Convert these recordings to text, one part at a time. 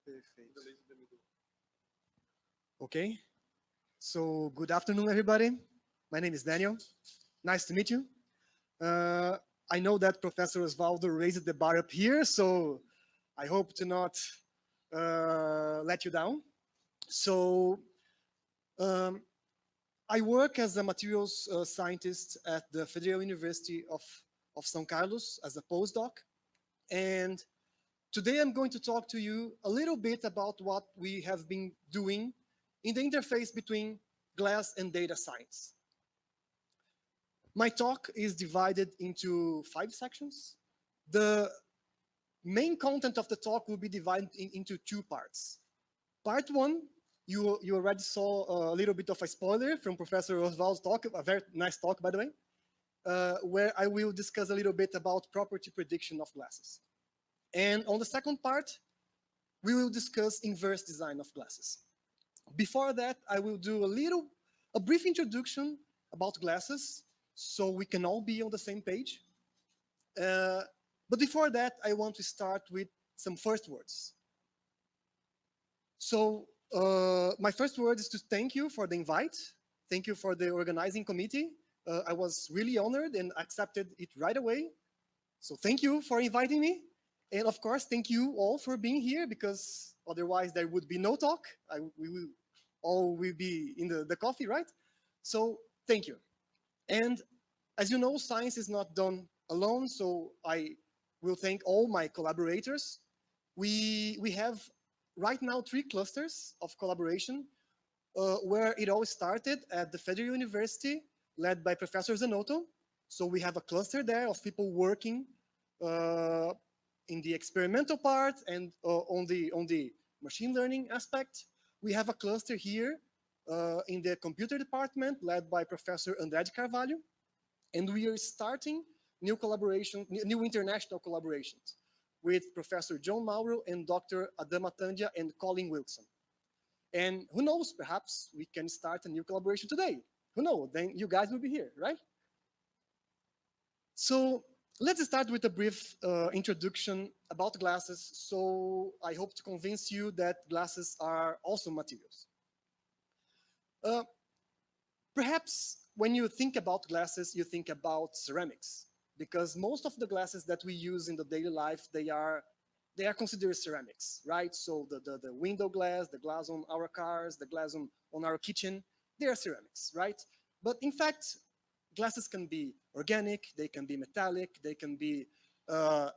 Perfeito. Okay. So good afternoon, everybody. My name is Daniel. Nice to meet you. I know that Professor Osvaldo raised the bar up here, so I hope to not let you down. So um, I work as a materials scientist at the Federal University of São Carlos as a postdoc. And today I'm going to talk to you a little bit about what we have been doing in the interface between glass and data science. My talk is divided into 5 sections. The main content of the talk will be divided into 2 parts. Part 1, you already saw a little bit of a spoiler from Professor Osvaldo's talk, a very nice talk, by the way, where I will discuss a little bit about property prediction of glasses. And on the second part, we will discuss inverse design of glasses. Before that, I will do a brief introduction about glasses, so we can all be on the same page. But before that, I want to start with some first words. So my first word is to thank you for the invite. Thank you for the organizing committee. I was really honored and accepted it right away. So thank you for inviting me. And of course, thank you all for being here, because otherwise there would be no talk. We will all will be in the coffee, right? So thank you. And as you know, science is not done alone, so I will thank all my collaborators. We have right now 3 clusters of collaboration, where it all started at the Federal University, led by Professor Zanotto. So we have a cluster there of people working in the experimental part and on the machine learning aspect. We have a cluster here in the computer department, led by Professor André de Carvalho. And we are starting new international collaborations with Professor John Mauro and Dr. Adama Tandia and Colin Wilson. And who knows, perhaps we can start a new collaboration today. Who knows, then you guys will be here, right? So let's start with a brief introduction about glasses. So I hope to convince you that glasses are also materials. Perhaps when you think about glasses, you think about ceramics, because most of the glasses that we use in the daily life, they are considered ceramics, right? So the window glass, the glass on our cars, the glass on our kitchen, they are ceramics, right? But in fact, glasses can be organic, they can be metallic, they can be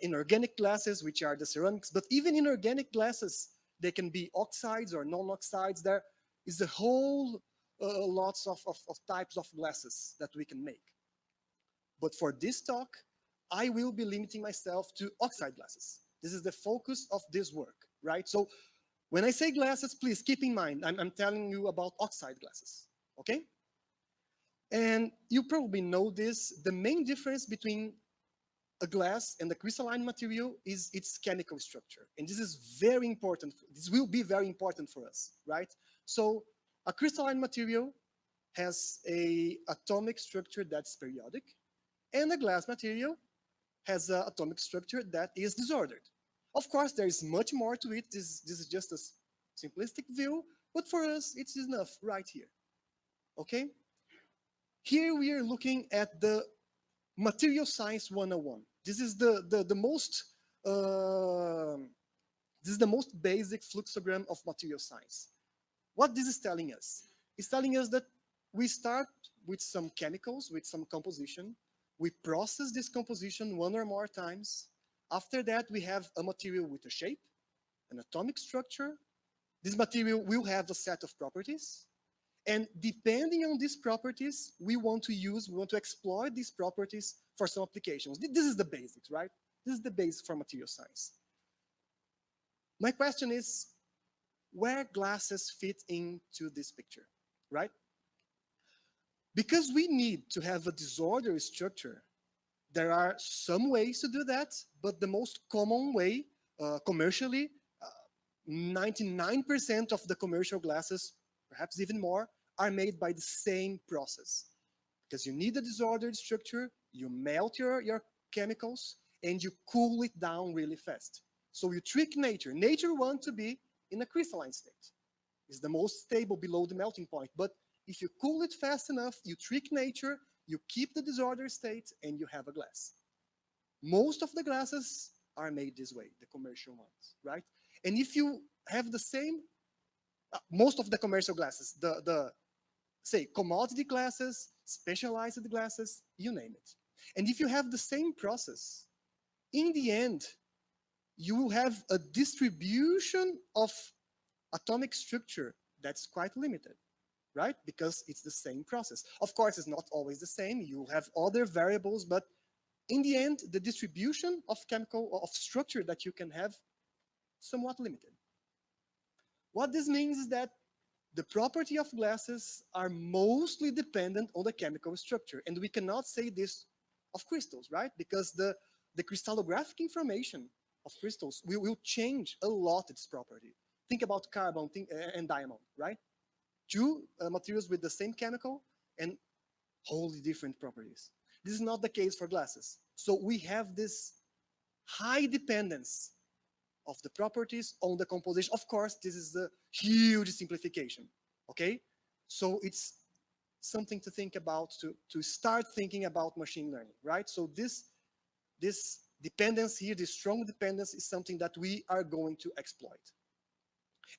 inorganic glasses, which are the ceramics. But even inorganic glasses, they can be oxides or non-oxides. There is a whole lots of types of glasses that we can make. But for this talk, I will be limiting myself to oxide glasses. This is the focus of this work, right? So when I say glasses, please keep in mind, I'm telling you about oxide glasses, okay? And you probably know this, the main difference between a glass and a crystalline material is its chemical structure. And this is very important, this will be very important for us, right? So a crystalline material has an atomic structure that's periodic, and a glass material has an atomic structure that is disordered. Of course, there is much more to it. This is just a simplistic view, but for us, it's enough right here, okay? Here we are looking at the Material Science 101. This is the most basic fluxogram of material science. What this is telling us? It's telling us that we start with some chemicals, with some composition. We process this composition 1 or more times. After that, we have a material with a shape, an atomic structure. This material will have a set of properties. And depending on these properties, we want to exploit these properties for some applications. This is the basics, right? This is the base for material science. My question is, where glasses fit into this picture, right? Because we need to have a disordered structure, there are some ways to do that, but the most common way, commercially, 99% of the commercial glasses, perhaps even more, are made by the same process. Because you need a disordered structure, you melt your chemicals, and you cool it down really fast. So you trick nature. Nature wants to be in a crystalline state. It's the most stable below the melting point. But if you cool it fast enough, you trick nature, you keep the disordered state, and you have a glass. Most of the glasses are made this way, the commercial ones, right? And if you have the same, most of the commercial glasses, say, commodity glasses, specialized glasses, you name it. And if you have the same process, in the end, you will have a distribution of atomic structure that's quite limited, right? Because it's the same process. Of course, it's not always the same. You'll have other variables, but in the end, the distribution of structure that you can have somewhat limited. What this means is that the property of glasses are mostly dependent on the chemical structure. And we cannot say this of crystals, right? Because the crystallographic information of crystals will change a lot its property. Think about carbon and diamond, right? Two materials with the same chemical and wholly different properties. This is not the case for glasses. So we have this high dependence of the properties on the composition. Of course, this is a huge simplification, okay? So it's something to think about, to start thinking about machine learning, right? So this dependence here, this strong dependence, is something that we are going to exploit.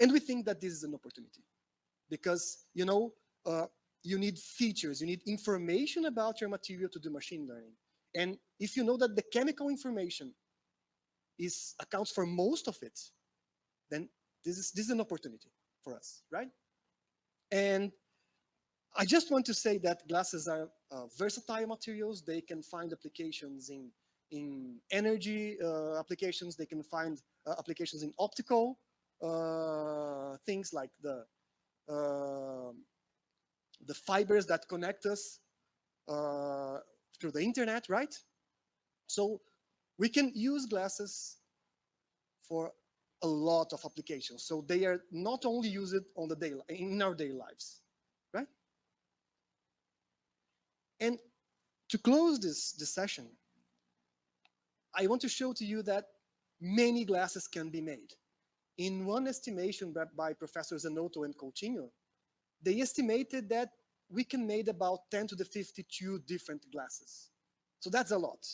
And we think that this is an opportunity because, you know, you need features, you need information about your material to do machine learning. And if you know that the chemical information accounts for most of it, then this is an opportunity for us, right? And I just want to say that glasses are versatile materials. They can find applications in energy applications. They can find applications in optical things like the fibers that connect us through the internet, right? So we can use glasses for a lot of applications. So they are not only used on in our daily lives, right? And to close this session, I want to show to you that many glasses can be made. In one estimation by Professors Zanotto and Coutinho, they estimated that we can make about 10 to the 52 different glasses. So that's a lot.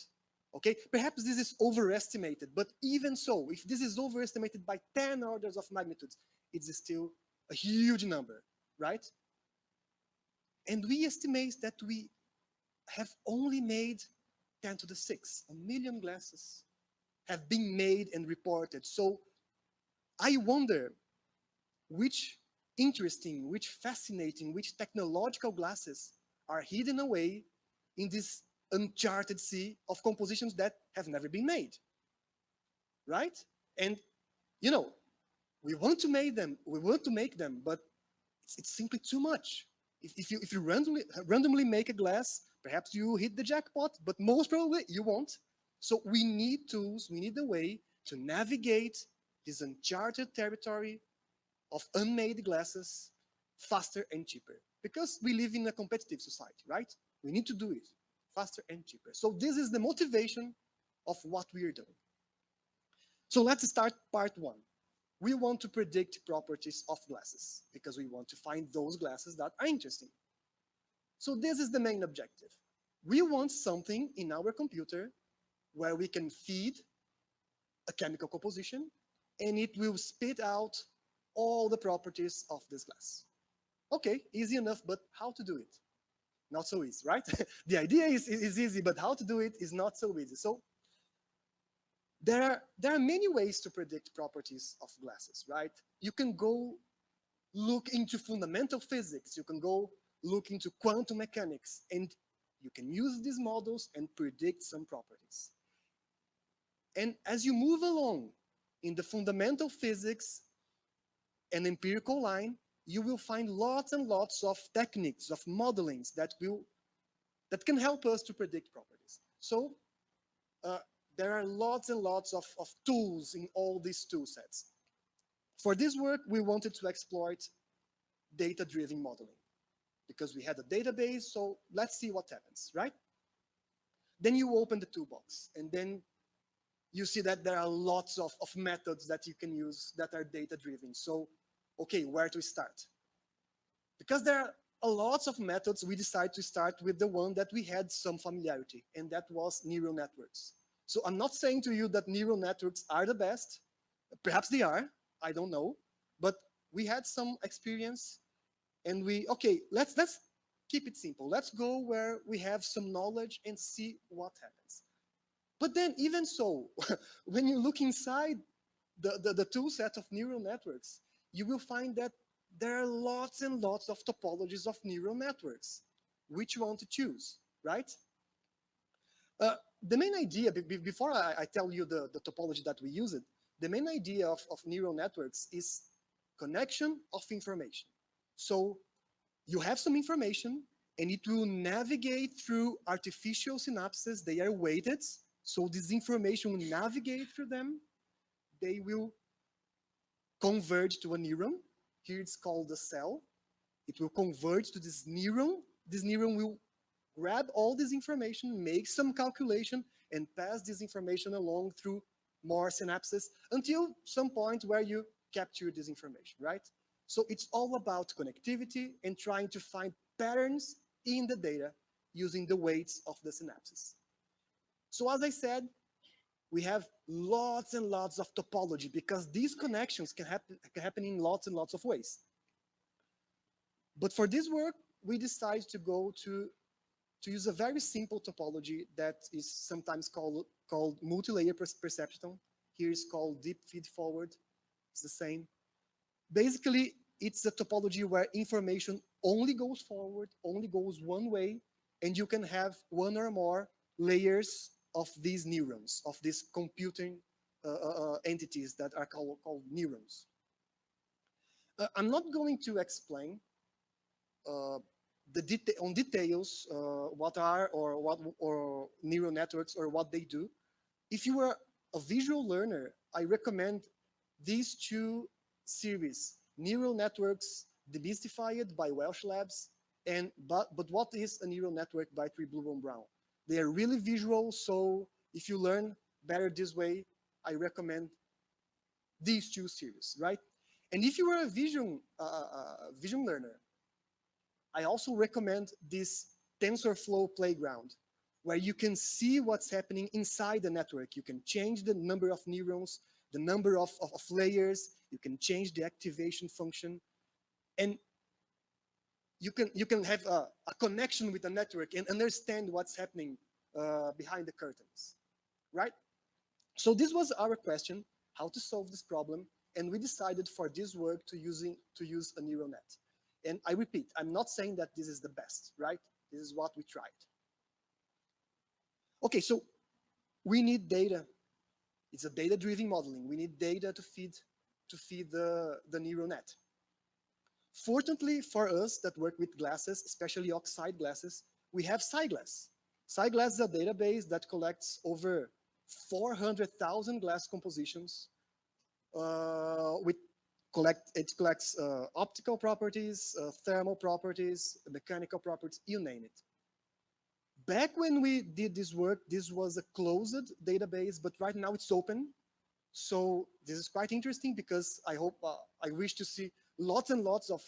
Okay, perhaps this is overestimated, but even so, if this is overestimated by 10 orders of magnitudes, it's still a huge number, right? And we estimate that we have only made 10 to the 6, 1 million glasses have been made and reported. So I wonder which interesting, which fascinating, which technological glasses are hidden away in this uncharted sea of compositions that have never been made, right? And, you know, we want to make them, but it's simply too much. If you randomly make a glass, perhaps you hit the jackpot, but most probably you won't. So we need tools, we need a way to navigate this uncharted territory of unmade glasses faster and cheaper. Because we live in a competitive society, right? We need to do it faster and cheaper. So this is the motivation of what we are doing. So let's start part one. We want to predict properties of glasses because we want to find those glasses that are interesting. So this is the main objective. We want something in our computer where we can feed a chemical composition and it will spit out all the properties of this glass. Okay, easy enough, but how to do it? Not so easy, right? The idea is easy, but how to do it is not so easy. So there are many ways to predict properties of glasses, right? You can go look into fundamental physics. You can go look into quantum mechanics, and you can use these models and predict some properties. And as you move along in the fundamental physics and empirical line, you will find lots and lots of techniques, of modelings that can help us to predict properties. So there are lots and lots of tools in all these tool sets. For this work, we wanted to exploit data-driven modeling because we had a database, so let's see what happens, right? Then you open the toolbox, and then you see that there are lots of methods that you can use that are data-driven. So, okay, where to start? Because there are a lots of methods, we decided to start with the one that we had some familiarity, and that was neural networks. So I'm not saying to you that neural networks are the best. Perhaps they are, I don't know. But we had some experience, and okay, let's keep it simple. Let's go where we have some knowledge and see what happens. But then even so, when you look inside the tool set of neural networks, you will find that there are lots and lots of topologies of neural networks. Which one to choose, right? The main idea, before I tell you the topology that we use it, the main idea of neural networks is connection of information. So you have some information, and it will navigate through artificial synapses. They are weighted, so this information will navigate through them. They will converge to a neuron. Here it's called a cell. It will converge to this neuron. This neuron will grab all this information, make some calculation, and pass this information along through more synapses until some point where you capture this information, right? So it's all about connectivity and trying to find patterns in the data using the weights of the synapses. So as I said, we have lots and lots of topology because these connections can happen in lots and lots of ways. But for this work, we decided to go to use a very simple topology that is sometimes called multi-layer perceptron. Here is called deep feed forward. It's the same. Basically, it's a topology where information only goes forward, only goes one way, and you can have one or more layers of these neurons, of these computing entities that are called neurons. I'm not going to explain on details what are or neural networks or what they do. If you are a visual learner, I recommend these two series, Neural Networks Demystified by Welsh Labs, and but what is a neural network by Blue Brown. They are really visual, so if you learn better this way, I recommend these two series, right? And if you are a vision learner, I also recommend this TensorFlow playground, where you can see what's happening inside the network. You can change the number of neurons, the number of layers, you can change the activation function, and you can have a connection with the network and understand what's happening behind the curtains, right? So this was our question, how to solve this problem, and we decided for this work to use a neural net. And I repeat, I'm not saying that this is the best, right? This is what we tried. Okay, so we need data. It's a data-driven modeling. We need data to feed the neural net. Fortunately for us that work with glasses, especially oxide glasses, we have SciGlass. SciGlass is a database that collects over 400,000 glass compositions. It collects optical properties, thermal properties, mechanical properties, you name it. Back when we did this work, this was a closed database, but right now it's open. So this is quite interesting because I wish to see lots and lots of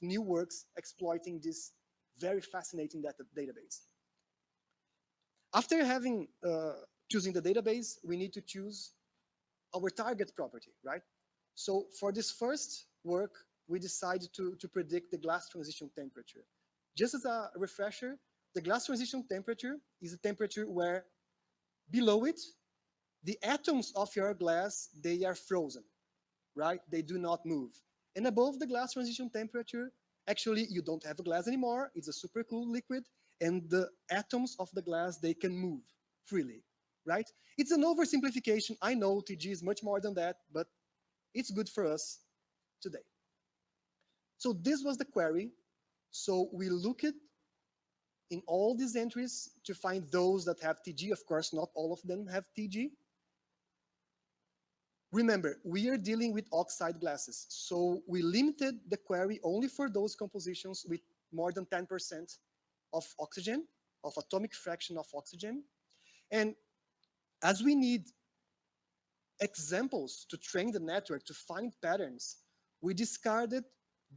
new works exploiting this very fascinating database. After having choosing the database, we need to choose our target property, right? So for this first work, we decided to predict the glass transition temperature. Just as a refresher, the glass transition temperature is a temperature where below it, the atoms of your glass, they are frozen, right? They do not move. And above the glass transition temperature, actually you don't have a glass anymore. It's a supercooled liquid, and the atoms of the glass, they can move freely, right? It's an oversimplification. I know TG is much more than that, but it's good for us today. So this was the query. So we looked in all these entries to find those that have TG. Of course, not all of them have TG. Remember, we are dealing with oxide glasses. So we limited the query only for those compositions with more than 10% of oxygen, of atomic fraction of oxygen. And as we need examples to train the network to find patterns, we discarded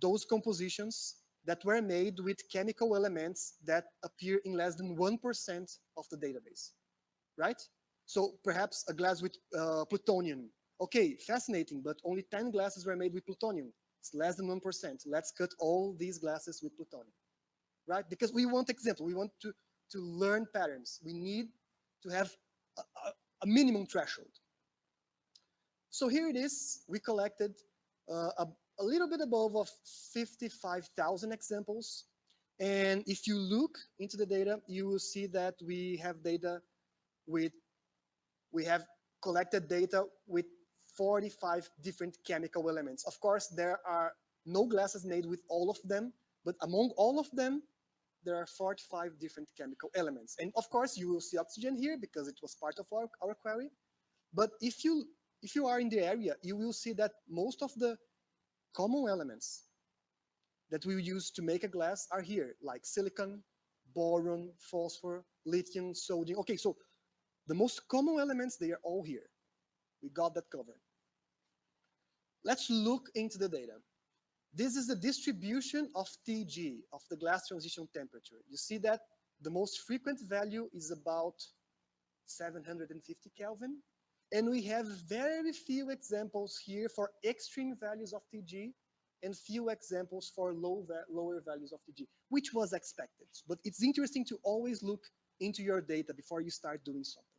those compositions that were made with chemical elements that appear in less than 1% of the database, right? So perhaps a glass with plutonium. Okay, fascinating, but only 10 glasses were made with plutonium. It's less than 1%. Let's cut all these glasses with plutonium, right? Because we want example, we want to learn patterns. We need to have a minimum threshold. So here it is. We collected a little bit above of 55,000 examples. And if you look into the data, you will see that we have collected data with 45 different chemical elements. Of course, there are no glasses made with all of them, but among all of them, there are 45 different chemical elements. And of course, you will see oxygen here because it was part of our query. But if you are in the area, you will see that most of the common elements that we use to make a glass are here, like silicon, boron, phosphor, lithium, sodium. Okay, so the most common elements, they are all here. We got that covered. Let's look into the data. This is the distribution of TG, of the glass transition temperature. You see that the most frequent value is about 750 Kelvin. And we have very few examples here for extreme values of TG and few examples for lower values of TG, which was expected. But it's interesting to always look into your data before you start doing something.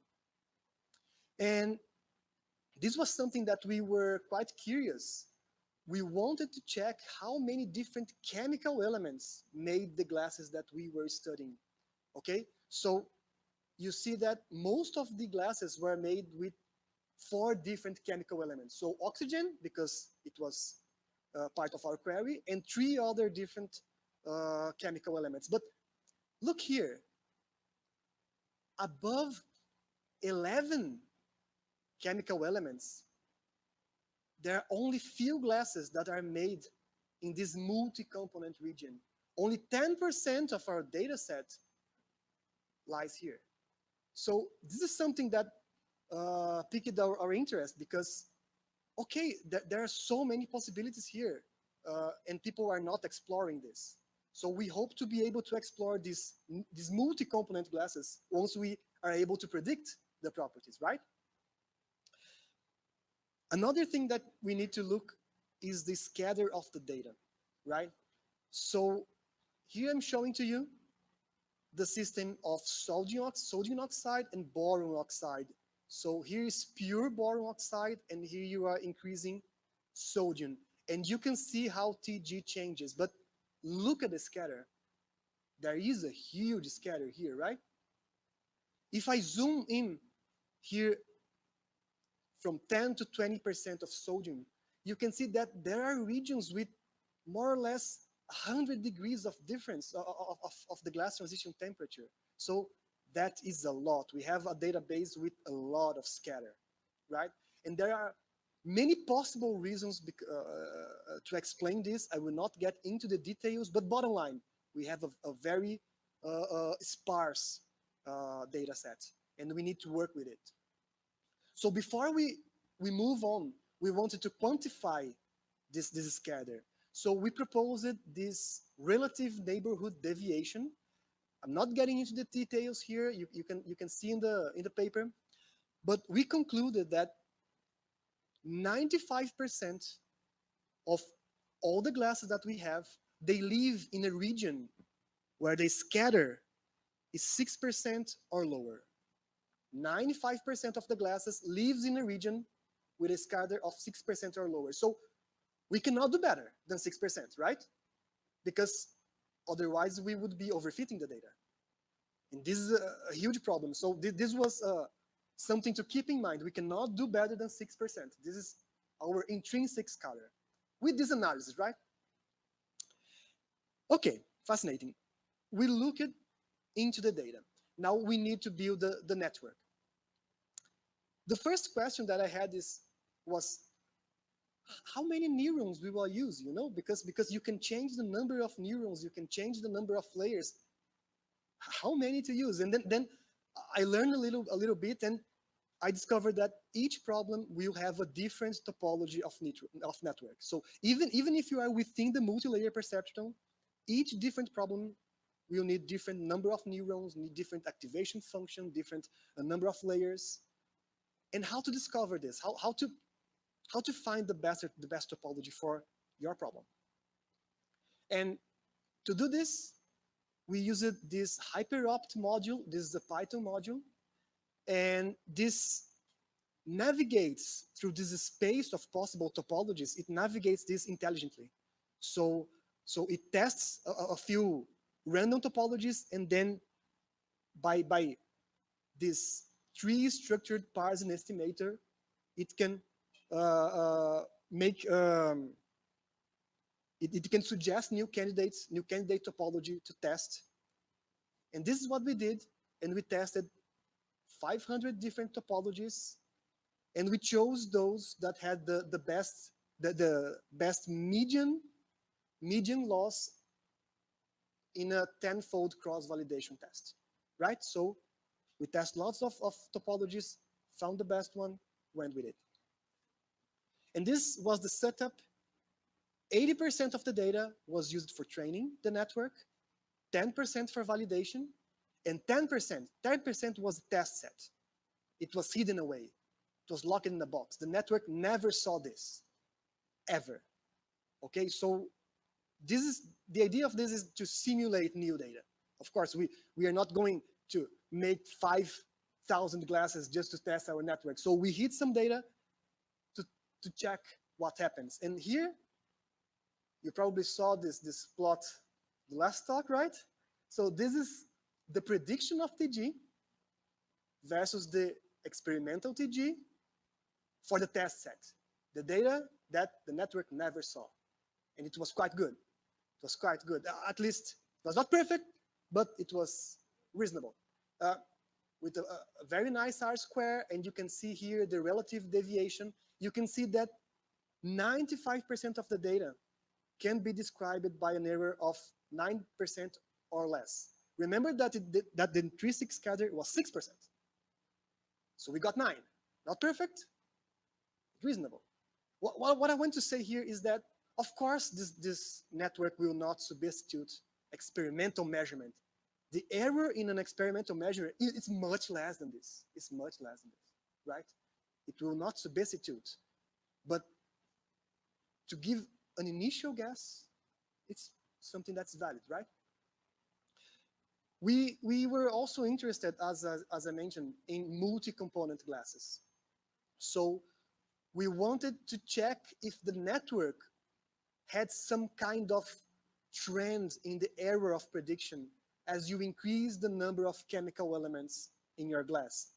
And this was something that we were quite curious. We wanted to check how many different chemical elements made the glasses that we were studying. Okay, so you see that most of the glasses were made with 4 different chemical elements. So oxygen, because it was part of our query, and 3 other different chemical elements. But look here, above 11 chemical elements, there are only few glasses that are made in this multi-component region. Only 10% of our data set lies here. So this is something that piqued our interest because, okay, there are so many possibilities here and people are not exploring this. So we hope to be able to explore these multi-component glasses once we are able to predict the properties, right? Another thing that we need to look is the scatter of the data, right? So here I'm showing to you the system of sodium oxide and boron oxide. So here is pure boron oxide, and here you are increasing sodium. And you can see how TG changes, but look at the scatter. There is a huge scatter here, right? If I zoom in here from 10 to 20% of sodium, you can see that there are regions with more or less 100 degrees of difference of the glass transition temperature. So that is a lot. We have a database with a lot of scatter, right? And there are many possible reasons to explain this. I will not get into the details, but bottom line, we have a very sparse data set, and we need to work with it. So before we move on, we wanted to quantify this scatter. So we proposed this relative neighborhood deviation. I'm not getting into the details here. You can see in the paper, but we concluded that 95% of all the glasses that we have, they live in a region where the scatter is 6% or lower. 95% of the glasses lives in a region with a scatter of 6% or lower. So we cannot do better than 6%, right? Because otherwise we would be overfitting the data. And this is a huge problem. So this was something to keep in mind. We cannot do better than 6%. This is our intrinsic scatter with this analysis, right? Okay, fascinating. We looked into the data. Now we need to build the network. The first question that I had was, how many neurons we will use, you know? Because you can change the number of neurons, you can change the number of layers. How many to use? And then I learned a little bit, and I discovered that each problem will have a different topology of network. So even if you are within the multi-layer perceptron, each different problem will need different number of neurons, need different activation function, different number of layers. And how to discover this? How to find the best topology for your problem? And to do this, we used this HyperOpt module. This is a Python module, and this navigates through this space of possible topologies. It navigates this intelligently. So it tests a few random topologies, and then by this tree-structured parsing estimator, it can make it can suggest new candidate topology to test. And this is what we did, and we tested 500 different topologies, and we chose those that had the best median loss in a 10-fold cross-validation test, right? So we test lots of topologies, found the best one, went with it. And this was the setup. 80% of the data was used for training the network, 10% for validation, and 10% was a test set. It was hidden away. It was locked in a box. The network never saw this, ever. Okay, so this is the idea of this is to simulate new data. Of course, we are not going to make 5,000 glasses just to test our network. So we hid some data to check what happens. And here, you probably saw this plot the last talk, right? So this is the prediction of TG versus the experimental TG for the test set. The data that the network never saw. And it was quite good. It was quite good. At least it was not perfect, but it was reasonable. With a very nice R-square, and you can see here the relative deviation. You can see that 95% of the data can be described by an error of 9% or less. Remember that the intrinsic scatter was 6%. So we got 9. Not perfect, reasonable. What I want to say here is that, of course, this network will not substitute experimental measurement. The error in an experimental measure is much less than this. It's much less than this, right? It will not substitute. But to give an initial guess, it's something that's valid, right? We were also interested, as I mentioned, in multi-component glasses. So we wanted to check if the network had some kind of trend in the error of prediction as you increase the number of chemical elements in your glass.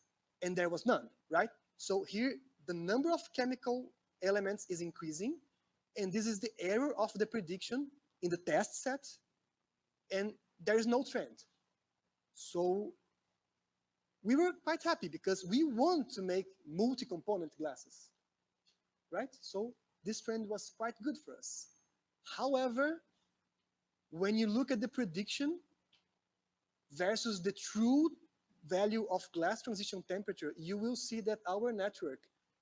And there was none, right? So here, the number of chemical elements is increasing, and this is the error of the prediction in the test set, and there is no trend. So we were quite happy because we want to make multi-component glasses, right? So this trend was quite good for us. However, when you look at the prediction versus the true value of glass transition temperature, you will see that our network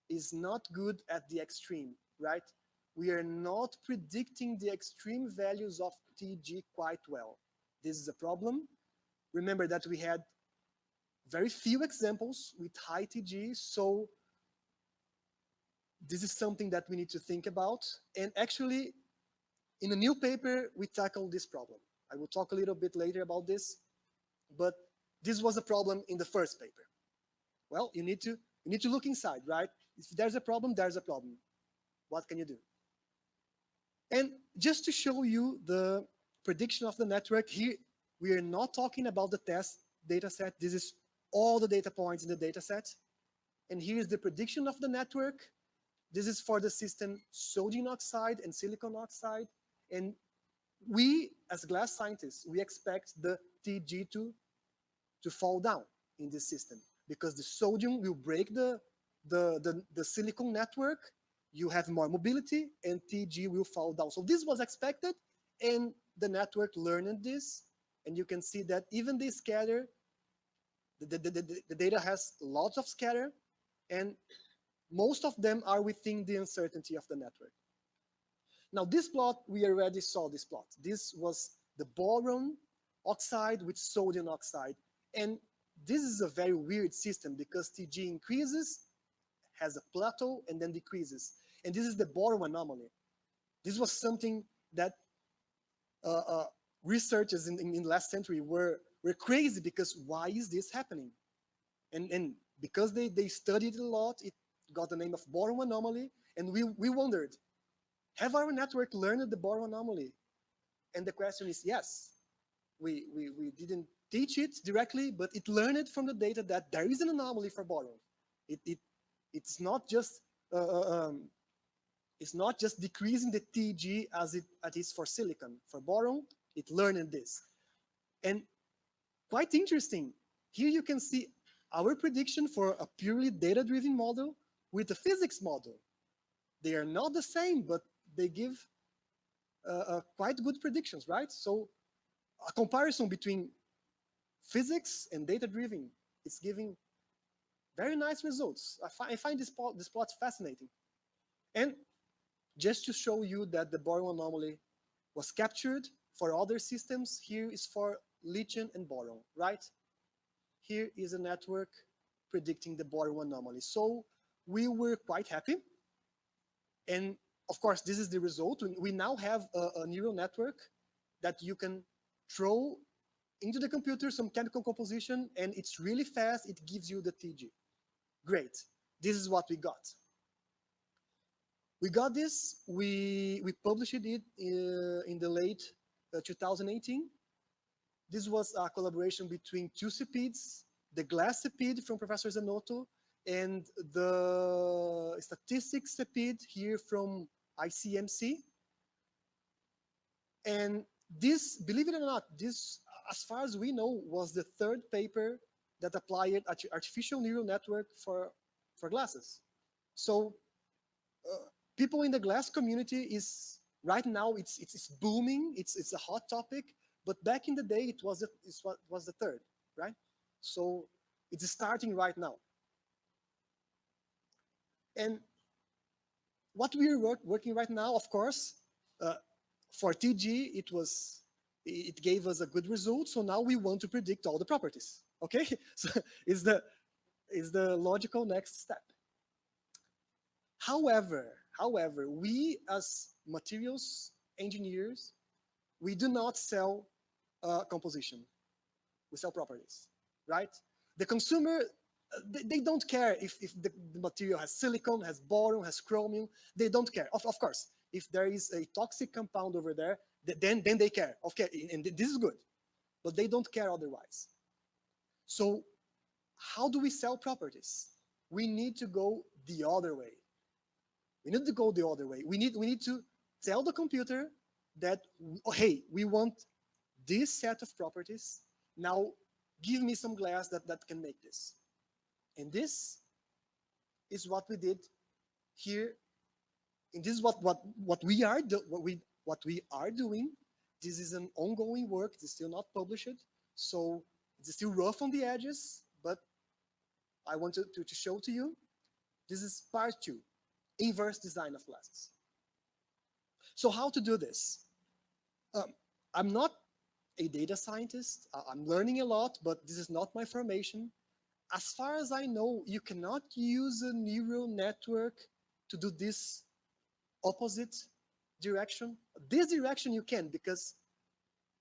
is not good at the extreme, right? We are not predicting the extreme values of TG quite well. This is a problem. Remember that we had very few examples with high TG, so this is something that we need to think about. And actually, in a new paper, we tackled this problem. I will talk a little bit later about this, but this was a problem in the first paper. Well, you need to look inside, right? If there's a problem, there's a problem. What can you do? And just to show you the prediction of the network, here we are not talking about the test data set. This is all the data points in the data set. And here is the prediction of the network. This is for the system sodium oxide and silicon oxide. And we, as glass scientists, we expect the TG to fall down in this system because the sodium will break the silicon network. You have more mobility, and TG will fall down. So this was expected, and the network learned this. And you can see that even the scatter, the data has lots of scatter, and Most of them are within the uncertainty of the network. Now, this plot, we already saw this plot. This was the boron oxide with sodium oxide. And this is a very weird system because TG increases, has a plateau, and then decreases. And this is the boron anomaly. This was something that researchers in last century were crazy because why is this happening? And because they studied it a lot, it got the name of boron anomaly. And we wondered, have our network learned the boron anomaly? And the question is yes. We didn't teach it directly, but it learned from the data that there is an anomaly for boron. It's not just decreasing the TG as it is for silicon. For boron, it learned this. And quite interesting, here you can see our prediction for a purely data-driven model with a physics model. They are not the same, but they give quite good predictions, right? So a comparison between physics and data-driven is giving very nice results. I find this plot fascinating. And just to show you that the boron anomaly was captured for other systems, here is for lithium and boron, right? Here is a network predicting the boron anomaly. So we were quite happy. And of course, this is the result. We now have a neural network that you can throw into the computer some chemical composition, and it's really fast. It gives you the TG. Great. This is what we got. We got this. We published it in the late 2018. This was a collaboration between two CPIDs, the glass CPID from Professor Zanotto and the statistics CPID here from ICMC. And this, believe it or not, this, as far as we know, was the third paper that applied artificial neural network for glasses. So people in the glass community is, right now, it's booming, it's a hot topic, but back in the day, it was the third, right? So it's starting right now. And what we're working right now, of course, for TG, it gave us a good result. So now we want to predict all the properties. Okay, so is the logical next step. However, we as materials engineers, we do not sell composition. We sell properties, right? The consumer, they don't care if the material has silicon, has boron, has chromium. They don't care. Of course, if there is a toxic compound over there, then they care. Okay, and this is good, but they don't care otherwise. So how do we sell properties? We need to go the other way. We need to go the other way. We need to tell the computer that, oh, hey, we want this set of properties. Now give me some glass that can make this. And this is what we did here. And this is what we are doing. This is an ongoing work. It's still not published, so it's still rough on the edges. But I wanted to show to you. This is part 2, inverse design of glasses. So how to do this? I'm not a data scientist. I'm learning a lot, but this is not my formation. As far as I know, you cannot use a neural network to do this opposite direction. This direction you can, because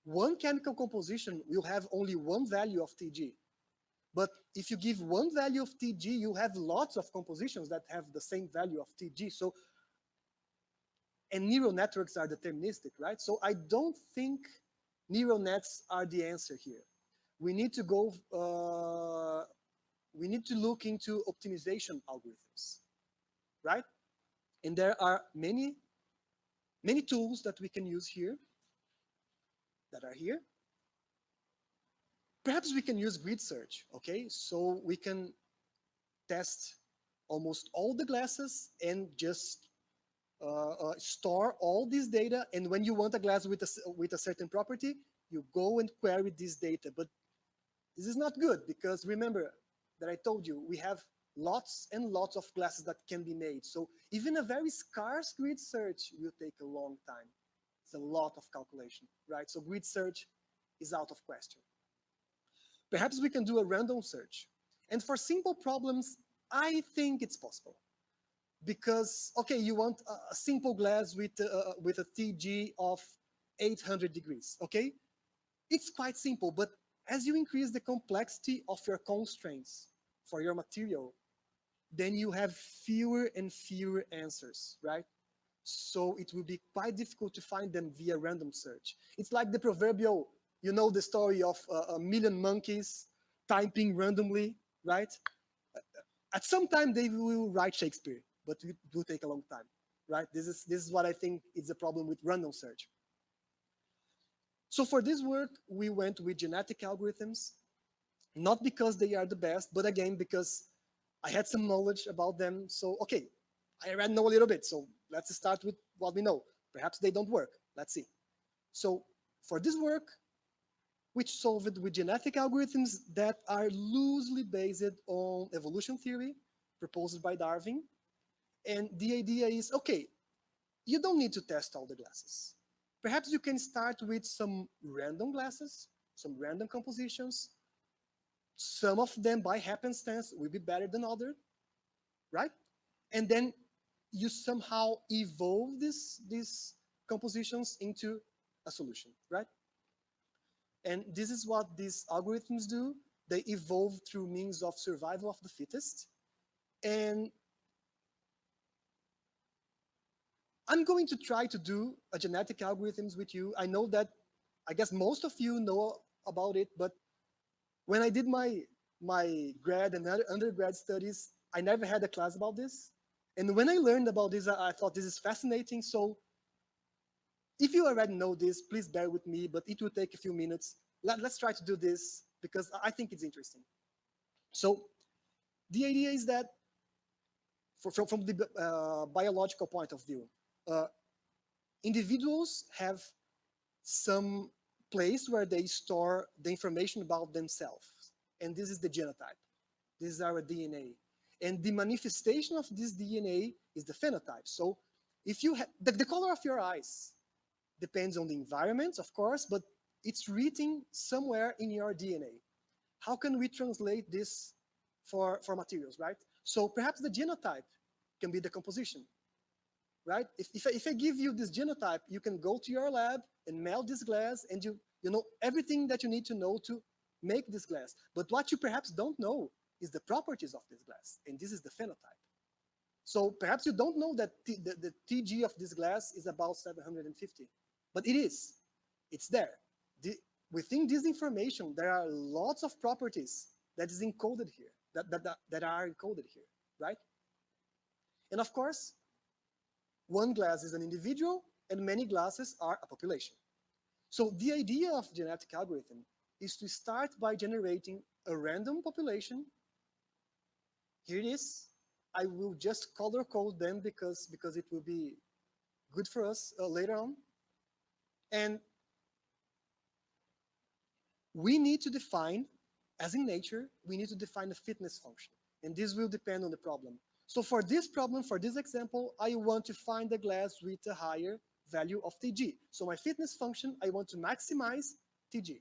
one chemical composition will have only one value of TG. But if you give one value of TG, you have lots of compositions that have the same value of TG. So, and neural networks are deterministic, right? So I don't think neural nets are the answer here. We need to go, we need to look into optimization algorithms, right? And there are many tools that we can use here, that are here. Perhaps we can use grid search, okay? So we can test almost all the glasses and just store all this data. And when you want a glass with a certain property, you go and query this data. But this is not good because remember that I told you we have lots and lots of glasses that can be made. So even a very scarce grid search will take a long time. It's a lot of calculation, right? So grid search is out of question. Perhaps we can do a random search. And for simple problems, I think it's possible. Because, okay, you want a simple glass with a TG of 800 degrees, okay? It's quite simple, but as you increase the complexity of your constraints for your material, then you have fewer and fewer answers, right? So it will be quite difficult to find them via random search. It's like the proverbial, you know, the story of a million monkeys typing randomly, right? At some time they will write Shakespeare, but it will take a long time, right? This is what I think is the problem with random search. So for this work, we went with genetic algorithms, not because they are the best, but again, because I had some knowledge about them. So, okay, I already know a little bit. So let's start with what we know. Perhaps they don't work. Let's see. So for this work, which solved with genetic algorithms that are loosely based on evolution theory proposed by Darwin. And the idea is, okay, you don't need to test all the glasses. Perhaps you can start with some random glasses, some random compositions. Some of them, by happenstance, will be better than others, right? And then you somehow evolve these compositions into a solution, right? And this is what these algorithms do. They evolve through means of survival of the fittest. And I'm going to try to do a genetic algorithms with you. I know that, I guess most of you know about it, but when I did my grad and undergrad studies, I never had a class about this. And when I learned about this, I thought this is fascinating. So if you already know this, please bear with me, but it will take a few minutes. Let's try to do this because I think it's interesting. So the idea is that from the biological point of view, individuals have some place where they store the information about themselves. And this is the genotype. This is our DNA. And the manifestation of this DNA is the phenotype. So if you have the color of your eyes depends on the environment, of course, but it's written somewhere in your DNA. How can we translate this for materials, right? So perhaps the genotype can be the composition, right? If I give you this genotype, you can go to your lab and melt this glass, and you know everything that you need to know to make this glass. But what you perhaps don't know is the properties of this glass, and this is the phenotype. So perhaps you don't know that the TG of this glass is about 750, but it is. It's there. Within this information, there are lots of properties that is encoded here, that are encoded here, right? And of course, one glass is an individual, and many glasses are a population. So the idea of genetic algorithm is to start by generating a random population. Here it is. I will just color code them because it will be good for us later on. And we need to define, as in nature, we need to define a fitness function. And this will depend on the problem. So for this problem, for this example, I want to find a glass with a higher value of TG. So my fitness function, I want to maximize TG.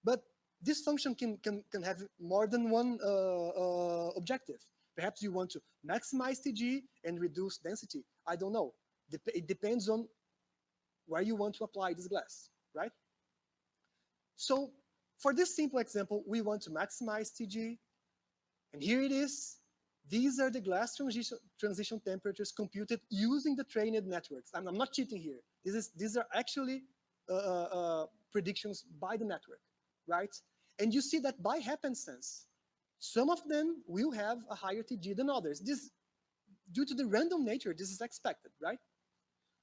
But this function can have more than one objective. Perhaps you want to maximize TG and reduce density. I don't know. It depends on where you want to apply this glass, right? So for this simple example, we want to maximize TG. And here it is. These are the glass transition temperatures computed using the trained networks. I'm not cheating here. These are actually predictions by the network, right? And you see that by happenstance, some of them will have a higher TG than others. This, due to the random nature, this is expected, right?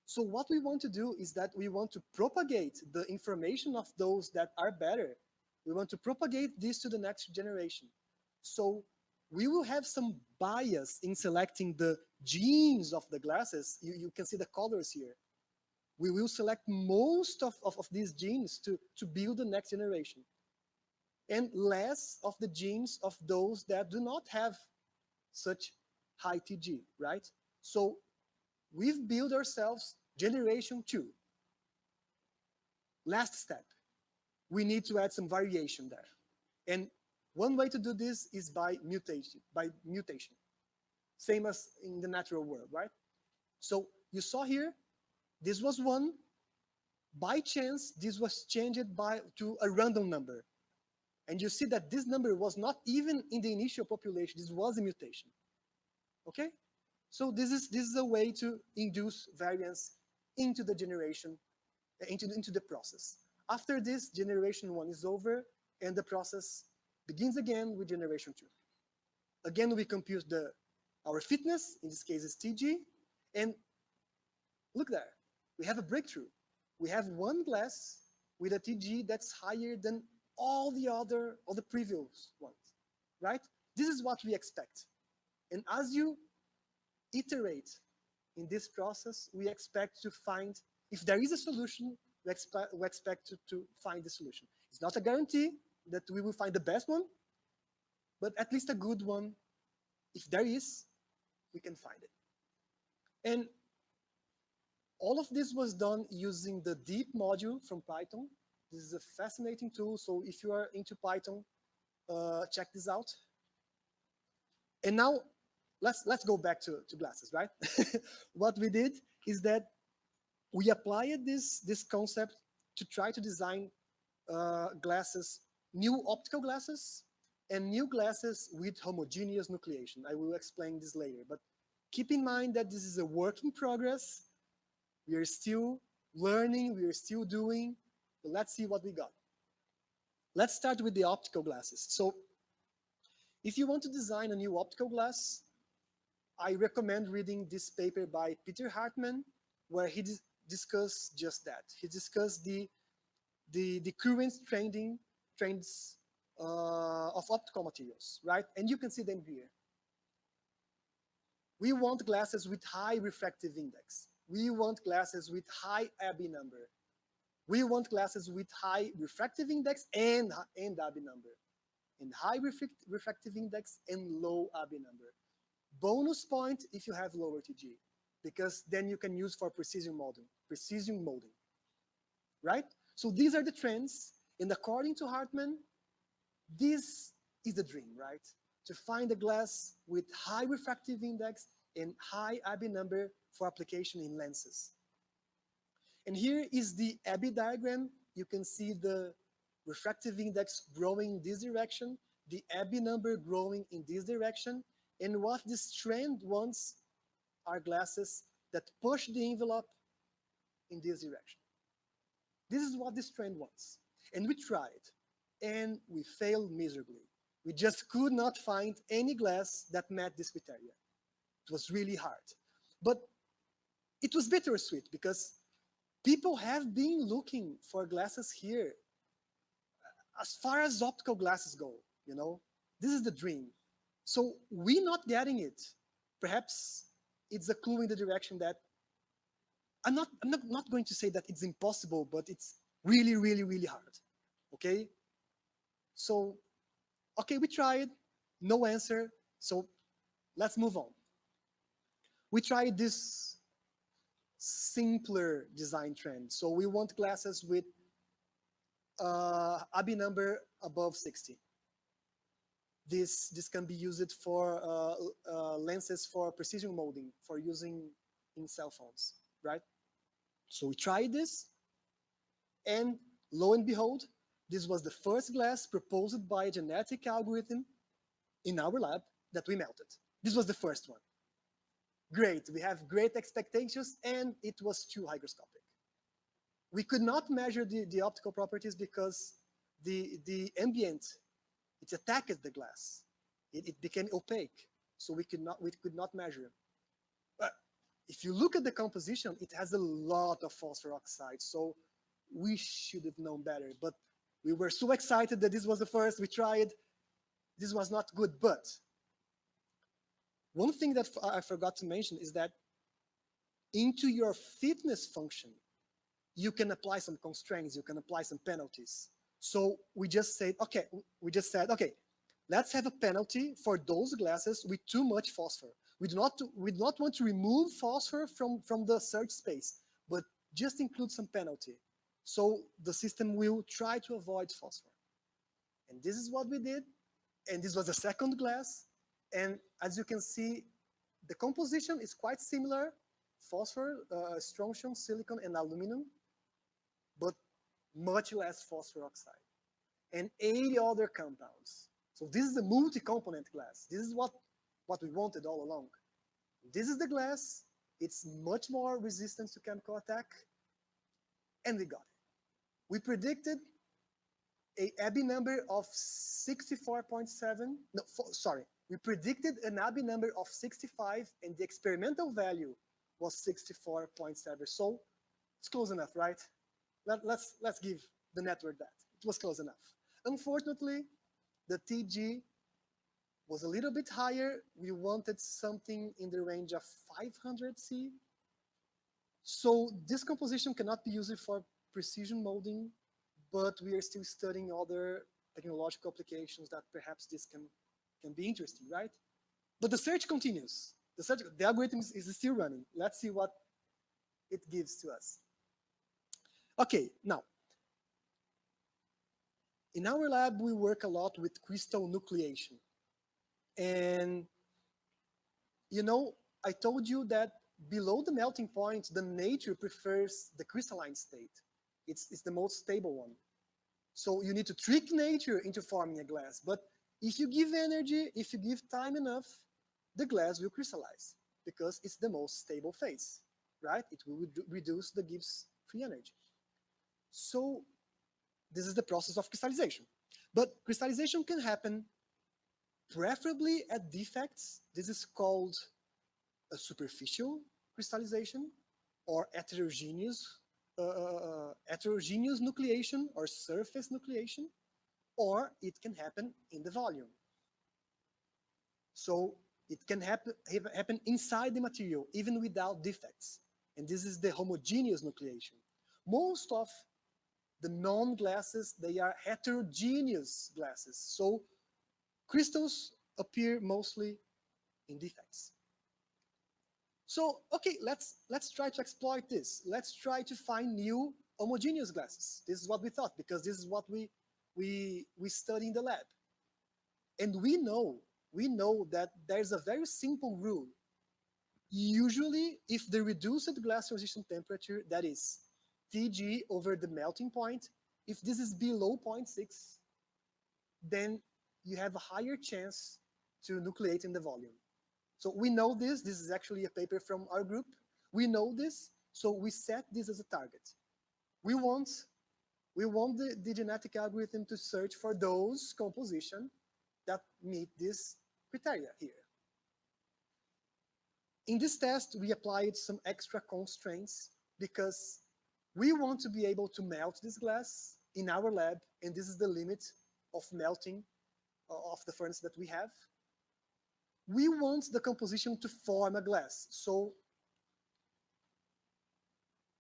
So what we want to do is that we want to propagate the information of those that are better. We want to propagate this to the next generation. So we will have some bias in selecting the genes of the glasses. You can see the colors here. We will select most of these genes to build the next generation, and less of the genes of those that do not have such high TG, right? So we've built ourselves generation 2. Last step, we need to add some variation there. And one way to do this is by mutation. Same as in the natural world, right? So you saw here, this was 1. By chance, this was changed to a random number. And you see that this number was not even in the initial population. This was a mutation. Okay? So this is a way to induce variance into the generation, into the process. After this, generation 1 is over, and the process begins again with generation 2. Again, we compute our fitness, in this case is TG, and look there, we have a breakthrough. We have one glass with a TG that's higher than all the previous ones, right? This is what we expect. And as you iterate in this process, we expect to find, if there is a solution, we expect to find the solution. It's not a guarantee that we will find the best one, but at least a good one. If there is, we can find it. And all of this was done using the deep module from Python. This is a fascinating tool, so if you are into Python, check this out. And now, let's go back to glasses, right? What we did is that we applied this concept to try to design glasses, new optical glasses, and new glasses with homogeneous nucleation. I will explain this later, but keep in mind that this is a work in progress. We are still learning, we are still doing, but let's see what we got. Let's start with the optical glasses. So if you want to design a new optical glass, I recommend reading this paper by Peter Hartman, where he discussed just that. He discussed the current trends of optical materials, right? And you can see them here. We want glasses with high refractive index. We want glasses with high Abbe number. We want glasses with high refractive index and Abbe number. And high refractive index and low Abbe number. Bonus point if you have lower TG, because then you can use for precision molding, right? So these are the trends, and according to Hartman, this is the dream, right? To find a glass with high refractive index and high Abbe number for application in lenses. And here is the Abbe diagram. You can see the refractive index growing in this direction, the Abbe number growing in this direction, and what this trend wants are glasses that push the envelope in this direction. This is what this trend wants. And we tried, and we failed miserably. We just could not find any glass that met this criteria. It was really hard. But it was bittersweet because people have been looking for glasses here as far as optical glasses go, you know? This is the dream. So we're not getting it. Perhaps it's a clue in the direction that I'm not going to say that it's impossible, but it's really, really, really hard. Okay? So, okay, we tried, no answer, so let's move on. We tried this simpler design trend. So we want glasses with Abbe number above 60. This can be used for lenses for precision molding, for using in cell phones, right? So we tried this, and lo and behold, this was the first glass proposed by a genetic algorithm in our lab that we melted. This was the first one. Great, we have great expectations, and it was too hygroscopic. We could not measure the optical properties because the ambient, it attacked the glass. It became opaque, so we could not measure. But if you look at the composition, it has a lot of phosphor oxide, so we should have known better. But we were so excited that this was the first. We tried. This was not good, but one thing that I forgot to mention is that into your fitness function, you can apply some constraints, you can apply some penalties. So we just said, okay, let's have a penalty for those glasses with too much phosphor. We do not want to remove phosphor from the search space, but just include some penalty. So the system will try to avoid phosphor. And this is what we did. And this was the second glass. And as you can see, the composition is quite similar: phosphor, strontium, silicon, and aluminum, but much less phosphor oxide, and 80 other compounds. So this is a multi-component glass. This is what we wanted all along. This is the glass. It's much more resistant to chemical attack, and we got it. We predicted a Abbe number of 64.7. No, sorry. We predicted an Abbe number of 65, and the experimental value was 64.7. So it's close enough, right? Let's give the network that. It was close enough. Unfortunately, the TG was a little bit higher. We wanted something in the range of 500 C. So this composition cannot be used for precision molding, but we are still studying other technological applications that perhaps this can be interesting, right? But the search continues. The algorithm is still running. Let's see what it gives to us. Okay, now, in our lab, we work a lot with crystal nucleation. And, you know, I told you that below the melting point, the nature prefers the crystalline state. It's the most stable one. So you need to trick nature into forming a glass. But if you give energy, if you give time enough, the glass will crystallize because it's the most stable phase, right? It will reduce the Gibbs free energy. So this is the process of crystallization. But crystallization can happen preferably at defects. This is called a superficial crystallization or heterogeneous nucleation or surface nucleation, or it can happen in the volume. So it can happen inside the material, even without defects. And this is the homogeneous nucleation. Most of the known glasses, they are heterogeneous glasses. So crystals appear mostly in defects. So, okay, let's try to exploit this. Let's try to find new homogeneous glasses. This is what we thought, because this is what we study in the lab. And we know that there's a very simple rule. Usually, if the reduced glass transition temperature, that is Tg over the melting point, if this is below 0.6, then you have a higher chance to nucleate in the volume. So we know this. This is actually a paper from our group. We know this, so we set this as a target. We want the genetic algorithm to search for those compositions that meet this criteria here. In this test, we applied some extra constraints because we want to be able to melt this glass in our lab, and this is the limit of melting of the furnace that we have. We want the composition to form a glass. So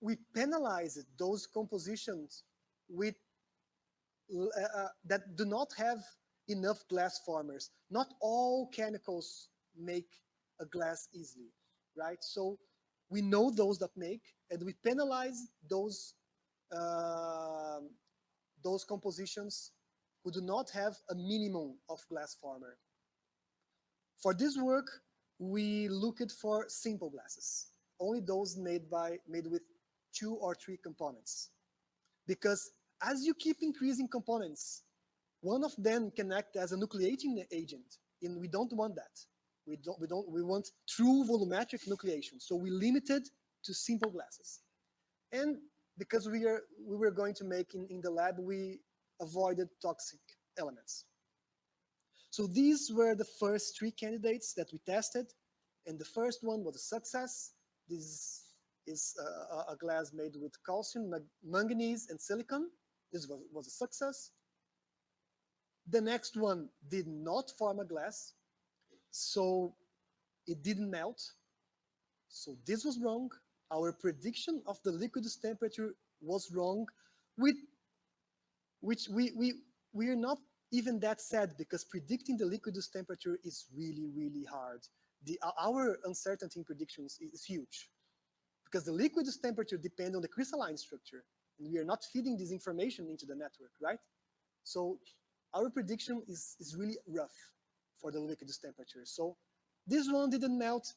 we penalized those compositions with that do not have enough glass formers. Not all chemicals make a glass easily, right? So we know those that make, and we penalize those compositions who do not have a minimum of glass former. For this work, we looked for simple glasses, only those made with 2 or 3 components. Because as you keep increasing components, one of them can act as a nucleating agent, and we don't want that. We want true volumetric nucleation. So we limited to simple glasses. And because we were going to make in the lab, we avoided toxic elements. So these were the first 3 candidates that we tested, and the first one was a success. This is a glass made with calcium, manganese, and silicon. This was a success. The next one did not form a glass, so it didn't melt. So this was wrong. Our prediction of the liquid's temperature was wrong, which we are not even that said, because predicting the liquidus temperature is really, really hard. Our uncertainty in predictions is huge, because the liquidus temperature depends on the crystalline structure, and we are not feeding this information into the network, right? So our prediction is really rough for the liquidus temperature. So this one didn't melt.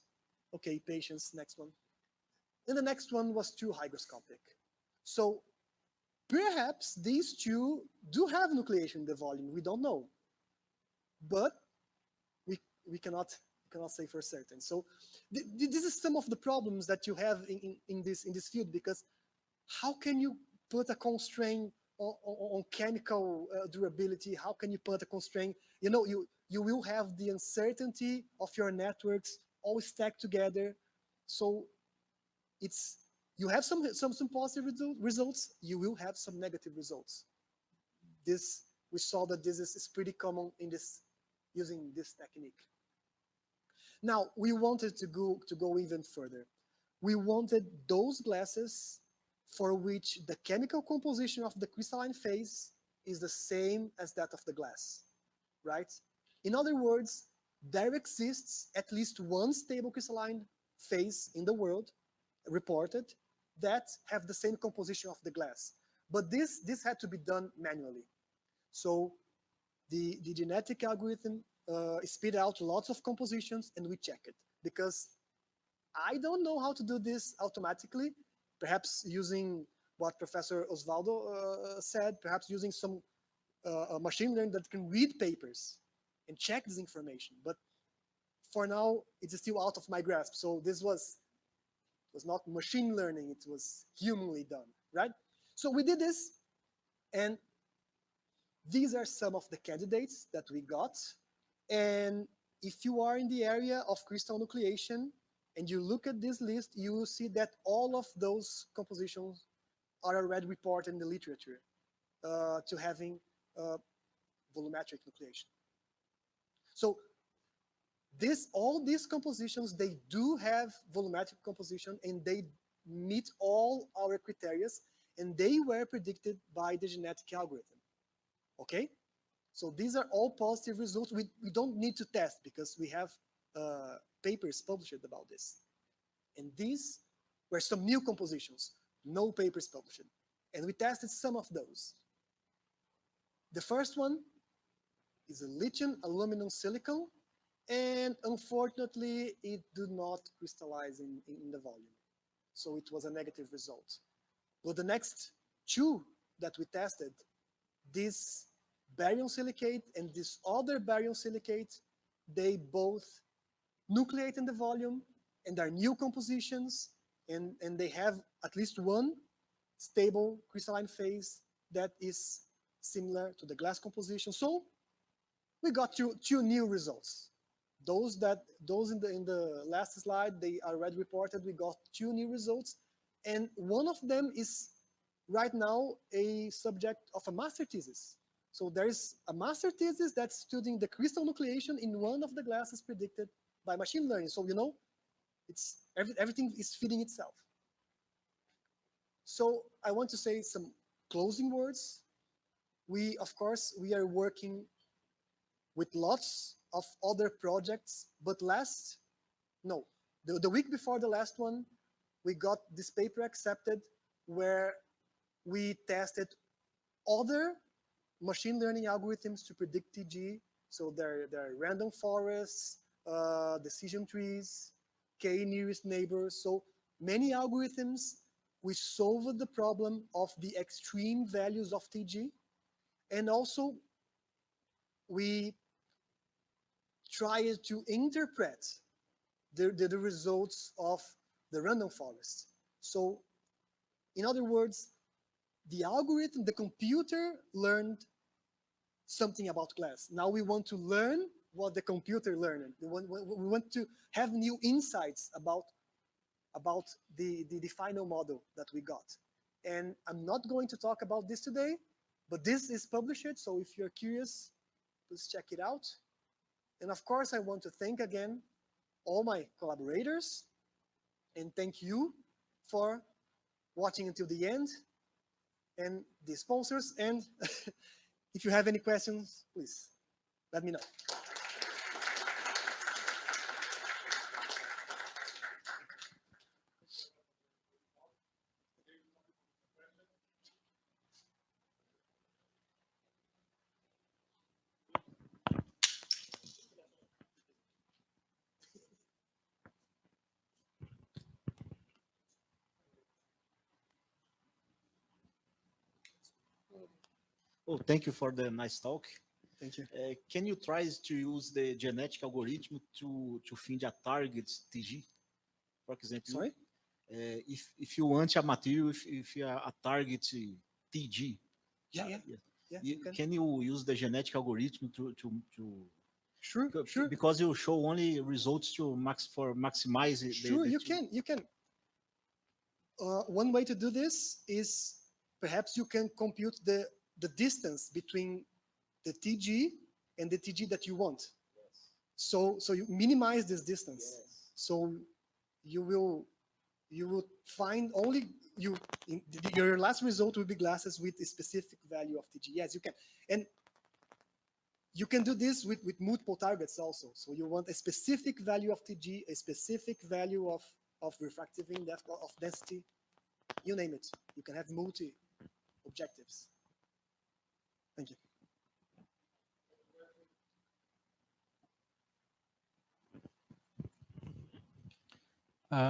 Okay, patience, next one. And the next one was too hygroscopic. So perhaps these two do have nucleation in the volume. We don't know, but we cannot say for certain. So this is some of the problems that you have in this field, because how can you put a constraint on chemical durability? How can you put a constraint? You know, you will have the uncertainty of your networks all stacked together. So it's, you have some positive results, you will have some negative results. This, we saw that this is pretty common in this, using this technique. Now we wanted to go even further. We wanted those glasses for which the chemical composition of the crystalline phase is the same as that of the glass, right? In other words, there exists at least one stable crystalline phase in the world reported that have the same composition of the glass. But this had to be done manually. So the genetic algorithm spit out lots of compositions, and we check it, because I don't know how to do this automatically. Perhaps using what Professor Osvaldo said, perhaps using some machine learning that can read papers and check this information. But for now, it's still out of my grasp. So this was not machine learning, it was humanly done, right? So we did this, and these are some of the candidates that we got. And if you are in the area of crystal nucleation and you look at this list, you will see that all of those compositions are already reported in the literature to having volumetric nucleation. So all these compositions, they do have volumetric composition, and they meet all our criteria, and they were predicted by the genetic algorithm. Okay? So these are all positive results. We don't need to test, because we have papers published about this. And these were some new compositions, no papers published. And we tested some of those. The first one is a lithium aluminum silicon, and unfortunately, it did not crystallize in the volume. So it was a negative result. But the next two that we tested, this barium silicate and this other barium silicate, they both nucleate in the volume, and are new compositions, and they have at least one stable crystalline phase that is similar to the glass composition. So we got two new results. Those in the last slide, they are already reported. We got two new results, and one of them is right now a subject of a master thesis. So there is a master thesis that's studying the crystal nucleation in one of the glasses predicted by machine learning. So you know, it's everything is feeding itself. So I want to say some closing words. Of course, we are working with lots of other projects, but the week before the last one, we got this paper accepted where we tested other machine learning algorithms to predict TG. So there are random forests, decision trees, K nearest neighbors. So many algorithms, we solved the problem of the extreme values of TG. And also, we tried to interpret the results of the random forest. So in other words, the algorithm, the computer learned something about glass. Now we want to learn what the computer learned. We want to have new insights about the final model that we got. And I'm not going to talk about this today, but this is published, so if you're curious, please check it out. And of course, I want to thank again all my collaborators, and thank you for watching until the end, and the sponsors, and If you have any questions, please let me know. Oh, thank you for the nice talk. Thank you. Can you try to use the genetic algorithm to find a target TG? For example, Sorry? If you want a material, if you are a target TG, Yeah, can you use the genetic algorithm to Sure, sure. because you show only results to maximize it. Sure, you can. You can. One way to do this is perhaps you can compute the distance between the TG and the TG that you want. So you minimize this distance. So you will find only your last result will be glasses with a specific value of TG. Yes, you can. And you can do this with multiple targets also. So you want a specific value of TG, a specific value of refractive index, of density, you name it. You can have multi objectives. Thank you.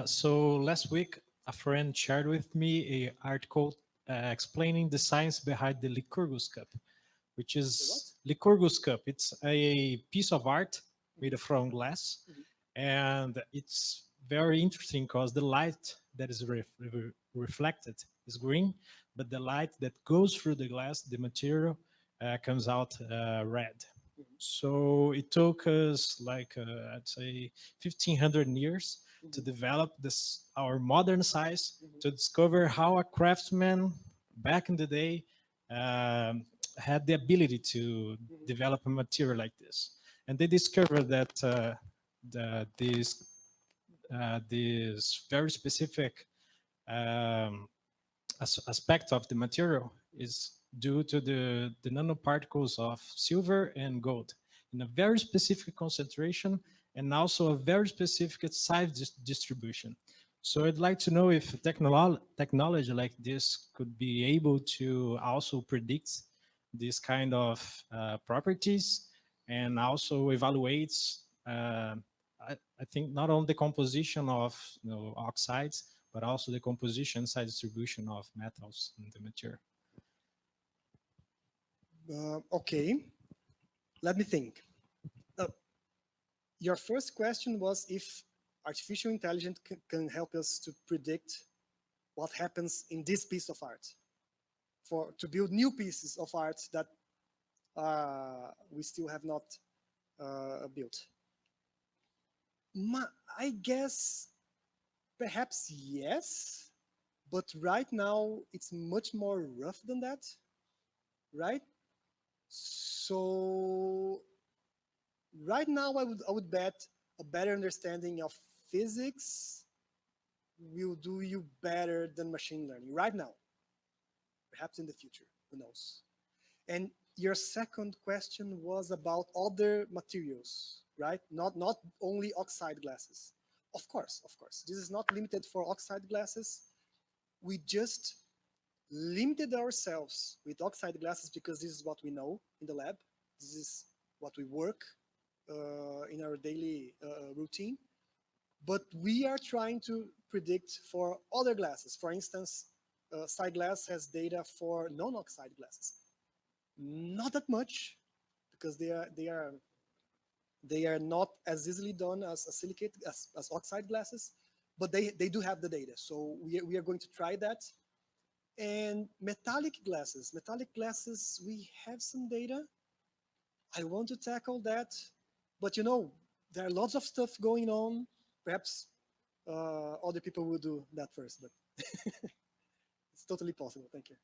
So last week, a friend shared with me an article explaining the science behind the Lycurgus cup, which is Lycurgus cup. It's a piece of art made from glass, and it's very interesting because the light that is reflected is green, but the light that goes through the glass, the material, comes out red. So it took us like I'd say 1,500 years to develop this our modern science to discover how a craftsman back in the day had the ability to develop a material like this, and they discovered that this very specific aspect of the material is due to the nanoparticles of silver and gold in a very specific concentration and also a very specific size distribution. So I'd like to know if technology like this could be able to also predict this kind of properties and also evaluates, I think, not only the composition of oxides, but also the composition side distribution of metals in the material. Okay, let me think. Your first question was if artificial intelligence can help us to predict what happens in this piece of art, to build new pieces of art that we still have not built. I guess perhaps yes, but right now it's much more rough than that, right? So right now I would bet a better understanding of physics will do you better than machine learning right now. Perhaps in the future, who knows? And your second question was about other materials, right? Not only oxide glasses. Of course. This is not limited for oxide glasses. We just limited ourselves with oxide glasses because this is what we know in the lab. This is what we work in our daily routine. But we are trying to predict for other glasses. For instance, SciGlass has data for non-oxide glasses. Not that much, because they are not as easily done as silicate as oxide glasses, but they do have the data. So we are going to try that. And metallic glasses, we have some data. I want to tackle that, but there are lots of stuff going on. Perhaps other people will do that first, but it's totally possible. Thank you.